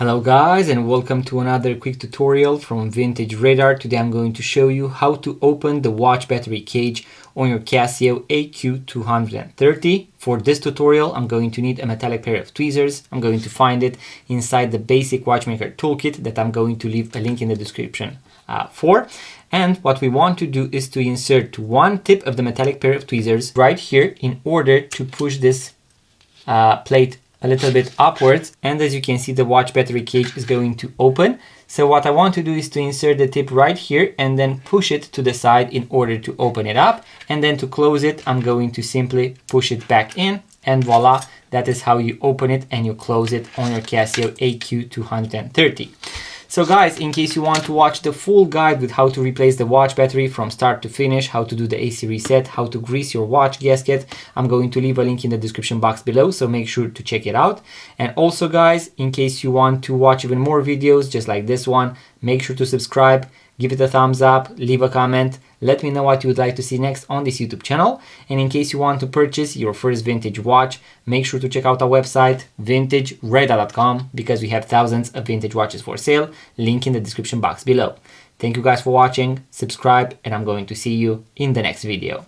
Hello guys, and welcome to another quick tutorial from Vintage Radar. Today I'm going to show you how to open the watch battery cage on your Casio AQ-230. For this tutorial I'm going to need a metallic pair of tweezers. I'm going to find it inside the basic watchmaker toolkit that I'm going to leave a link in the description for. And what we want to do is to insert one tip of the metallic pair of tweezers right here in order to push this plate a little bit upwards, and as you can see the watch battery cage is going to open. So what I want to do is to insert the tip right here and then push it to the side in order to open it up, and then to close it I'm going to simply push it back in, and voila, that is how you open it and you close it on your Casio AQ-230. So guys, in case you want to watch the full guide with how to replace the watch battery from start to finish, how to do the AC reset, how to grease your watch gasket, I'm going to leave a link in the description box below, so make sure to check it out. And also guys, in case you want to watch even more videos just like this one, make sure to subscribe, give it a thumbs up, leave a comment, let me know what you would like to see next on this YouTube channel. And in case you want to purchase your first vintage watch, make sure to check out our website vintageradar.com, because we have thousands of vintage watches for sale, link in the description box below. Thank you guys for watching, subscribe, and I'm going to see you in the next video.